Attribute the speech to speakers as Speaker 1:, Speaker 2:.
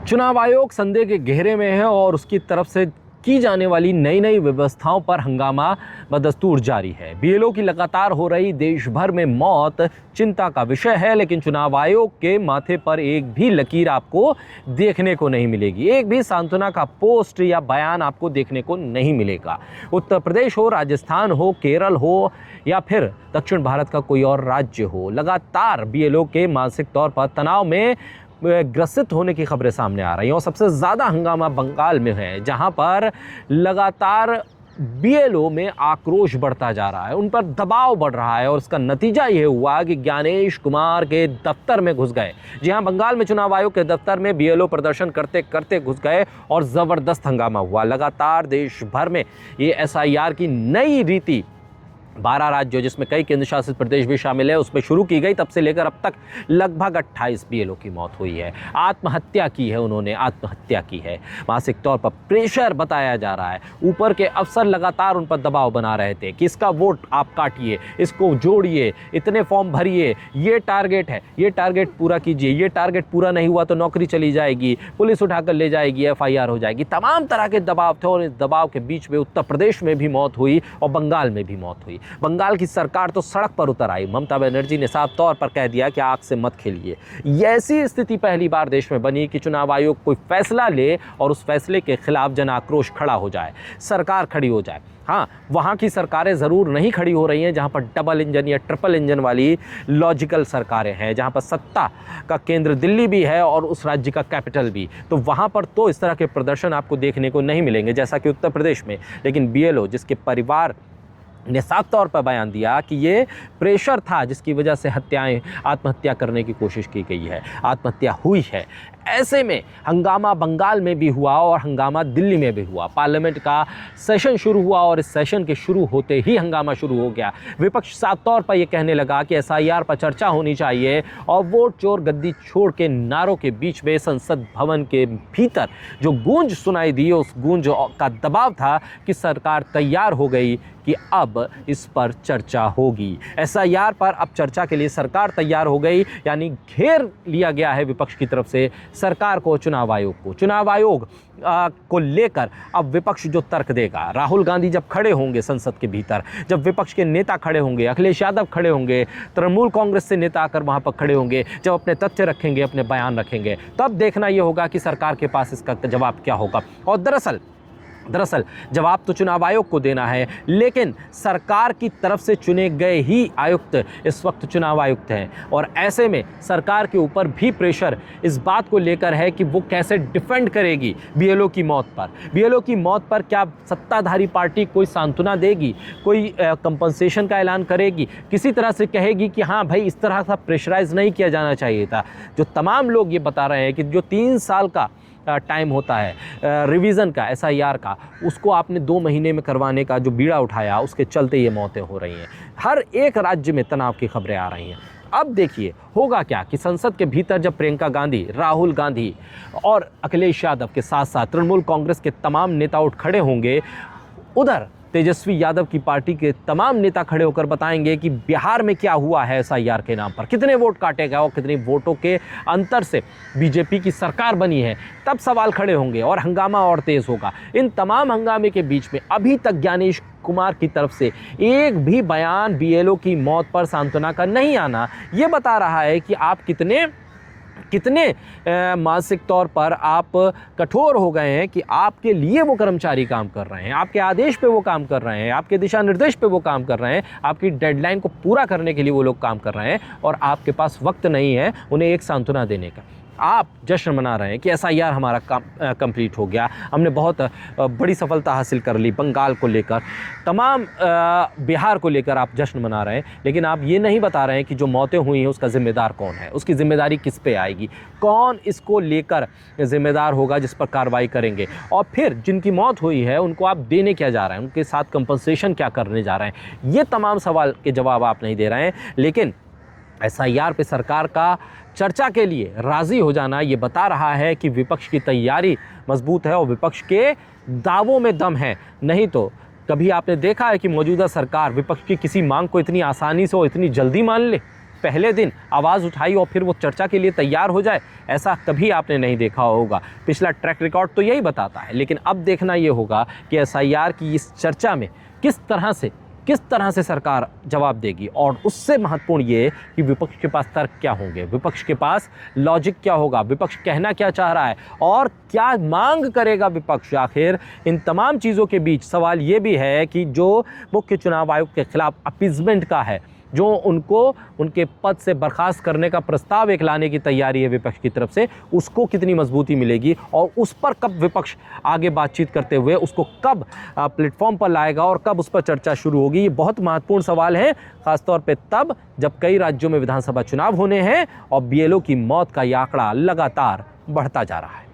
Speaker 1: चुनाव आयोग संदेह के घेरे में है और उसकी तरफ से की जाने वाली नई नई व्यवस्थाओं पर हंगामा बदस्तूर जारी है। बीएलओ की लगातार हो रही देश भर में मौत चिंता का विषय है, लेकिन चुनाव आयोग के माथे पर एक भी लकीर आपको देखने को नहीं मिलेगी, एक भी सांत्वना का पोस्ट या बयान आपको देखने को नहीं मिलेगा। उत्तर प्रदेश हो, राजस्थान हो, केरल हो या फिर दक्षिण भारत का कोई और राज्य हो, लगातार बीएलओ के मानसिक तौर पर तनाव में ग्रसित होने की खबरें सामने आ रही हैं। और सबसे ज़्यादा हंगामा बंगाल में है, जहां पर लगातार बीएलओ में आक्रोश बढ़ता जा रहा है, उन पर दबाव बढ़ रहा है और इसका नतीजा ये हुआ कि ज्ञानेश कुमार के दफ्तर में घुस गए। जी हां, बंगाल में चुनाव आयोग के दफ्तर में बीएलओ प्रदर्शन करते करते घुस गए और ज़बरदस्त हंगामा हुआ। लगातार देश भर में ये एसआईआर की नई रीति 12 राज्यों जिसमें कई केंद्र शासित प्रदेश भी शामिल है उसमें शुरू की गई। तब से लेकर अब तक लगभग 28 बीएलओ की मौत हुई है। आत्महत्या की है, उन्होंने आत्महत्या की है। मानसिक तौर पर प्रेशर बताया जा रहा है। ऊपर के अफसर लगातार उन पर दबाव बना रहे थे कि इसका वोट आप काटिए, इसको जोड़िए, इतने फॉर्म भरिए, ये टारगेट है, ये टारगेट पूरा कीजिए, ये टारगेट पूरा नहीं हुआ तो नौकरी चली जाएगी, पुलिस उठाकर ले जाएगी, एफआईआर हो जाएगी। तमाम तरह के दबाव थे और इस दबाव के बीच में उत्तर प्रदेश में भी मौत हुई और बंगाल में भी मौत हुई। बंगाल की सरकार तो सड़क पर उतर आई। ममता बनर्जी ने साफ तौर पर कह दिया कि आग से मत खेलिए। ऐसी स्थिति पहली बार देश में बनी कि चुनाव आयोग कोई फैसला ले और उस फैसले के खिलाफ जन आक्रोश खड़ा हो जाए, सरकार खड़ी हो जाए। हाँ, वहाँ की सरकारें ज़रूर नहीं खड़ी हो रही हैं जहाँ पर डबल इंजन या ट्रिपल इंजन वाली लॉजिकल सरकारें हैं, जहाँ पर सत्ता का केंद्र दिल्ली भी है और उस राज्य का कैपिटल भी। तो वहाँ पर तो इस तरह के प्रदर्शन आपको देखने को नहीं मिलेंगे जैसा कि उत्तर प्रदेश में। लेकिन बीएलओ जिसके परिवार ने साफ तौर पर बयान दिया कि ये प्रेशर था जिसकी वजह से आत्महत्या करने की कोशिश की गई है, आत्महत्या हुई है। ऐसे में हंगामा बंगाल में भी हुआ और हंगामा दिल्ली में भी हुआ। पार्लियामेंट का सेशन शुरू हुआ और इस सेशन के शुरू होते ही हंगामा शुरू हो गया। विपक्ष साफ तौर पर यह कहने लगा कि एसआईआर पर चर्चा होनी चाहिए और वोट चोर गद्दी छोड़ के नारों के बीच में संसद भवन के भीतर जो गूंज सुनाई दी, उस गूंज का दबाव था कि सरकार तैयार हो गई कि अब इस पर चर्चा होगी। एसआईआर पर अब चर्चा के लिए सरकार तैयार हो गई, यानी घेर लिया गया है विपक्ष की तरफ से सरकार को, चुनाव आयोग को। चुनाव आयोग को लेकर अब विपक्ष जो तर्क देगा, राहुल गांधी जब खड़े होंगे संसद के भीतर, जब विपक्ष के नेता खड़े होंगे, अखिलेश यादव खड़े होंगे, तृणमूल कांग्रेस से नेता आकर वहां पर खड़े होंगे, जब अपने तथ्य रखेंगे, अपने बयान रखेंगे, तब देखना यह होगा कि सरकार के पास इसका जवाब क्या होगा। और दरअसल जवाब तो चुनाव आयोग को देना है, लेकिन सरकार की तरफ से चुने गए ही आयुक्त इस वक्त चुनाव आयुक्त हैं और ऐसे में सरकार के ऊपर भी प्रेशर इस बात को लेकर है कि वो कैसे डिफेंड करेगी बीएलओ की मौत पर। बीएलओ की मौत पर क्या सत्ताधारी पार्टी कोई सांत्वना देगी, कोई कंपनसेशन का ऐलान करेगी, किसी तरह से कहेगी कि हाँ भाई इस तरह का प्रेशराइज नहीं किया जाना चाहिए था। जो तमाम लोग ये बता रहे हैं कि जो 3 साल का टाइम होता है रिवीजन का, एसआईआर का, उसको आपने 2 महीने में करवाने का जो बीड़ा उठाया, उसके चलते ये मौतें हो रही हैं। हर एक राज्य में तनाव की खबरें आ रही हैं। अब देखिए होगा क्या कि संसद के भीतर जब प्रियंका गांधी, राहुल गांधी और अखिलेश यादव के साथ साथ तृणमूल कांग्रेस के तमाम नेता उठ खड़े होंगे, उधर तेजस्वी यादव की पार्टी के तमाम नेता खड़े होकर बताएंगे कि बिहार में क्या हुआ है एसआईआर के नाम पर, कितने वोट काटे गए और कितने वोटों के अंतर से बीजेपी की सरकार बनी है, तब सवाल खड़े होंगे और हंगामा और तेज होगा। इन तमाम हंगामे के बीच में अभी तक ज्ञानेश कुमार की तरफ से एक भी बयान बीएलओ की मौत पर सांत्वना का नहीं आना, ये बता रहा है कि आप कितने मानसिक तौर पर आप कठोर हो गए हैं कि आपके लिए वो कर्मचारी काम कर रहे हैं, आपके आदेश पे वो काम कर रहे हैं, आपके दिशा निर्देश पे वो काम कर रहे हैं, आपकी डेडलाइन को पूरा करने के लिए वो लोग काम कर रहे हैं और आपके पास वक्त नहीं है उन्हें एक सांत्वना देने का। आप जश्न मना रहे हैं कि एसआईआर हमारा काम कंप्लीट हो गया, हमने बहुत बड़ी सफलता हासिल कर ली बंगाल को लेकर, तमाम बिहार को लेकर आप जश्न मना रहे हैं, लेकिन आप ये नहीं बता रहे हैं कि जो मौतें हुई हैं उसका ज़िम्मेदार कौन है, उसकी ज़िम्मेदारी किस पे आएगी, कौन इसको लेकर ज़िम्मेदार होगा जिस पर कार्रवाई करेंगे, और फिर जिनकी मौत हुई है उनको आप देने क्या जा रहे हैं, उनके साथ कंपनसेशन क्या करने जा रहे हैं। ये तमाम सवाल के जवाब आप नहीं दे रहे हैं। लेकिन एसआईआर पे सरकार का चर्चा के लिए राज़ी हो जाना ये बता रहा है कि विपक्ष की तैयारी मजबूत है और विपक्ष के दावों में दम है। नहीं तो कभी आपने देखा है कि मौजूदा सरकार विपक्ष की किसी मांग को इतनी आसानी से और इतनी जल्दी मान ले? पहले दिन आवाज़ उठाई और फिर वो चर्चा के लिए तैयार हो जाए, ऐसा कभी आपने नहीं देखा होगा। पिछला ट्रैक रिकॉर्ड तो यही बताता है। लेकिन अब देखना ये होगा कि एसआईआर की इस चर्चा में किस तरह से सरकार जवाब देगी। और उससे महत्वपूर्ण ये कि विपक्ष के पास तर्क क्या होंगे, विपक्ष के पास लॉजिक क्या होगा, विपक्ष कहना क्या चाह रहा है और क्या मांग करेगा विपक्ष। आखिर इन तमाम चीज़ों के बीच सवाल ये भी है कि जो मुख्य चुनाव आयोग के खिलाफ अपीजमेंट का है, जो उनको उनके पद से बर्खास्त करने का प्रस्ताव एक लाने की तैयारी है विपक्ष की तरफ से, उसको कितनी मजबूती मिलेगी और उस पर कब विपक्ष आगे बातचीत करते हुए उसको कब प्लेटफॉर्म पर लाएगा और कब उस पर चर्चा शुरू होगी, ये बहुत महत्वपूर्ण सवाल है। खासतौर पे तब जब कई राज्यों में विधानसभा चुनाव होने हैं और बीएलओ की मौत का ये आंकड़ा लगातार बढ़ता जा रहा है।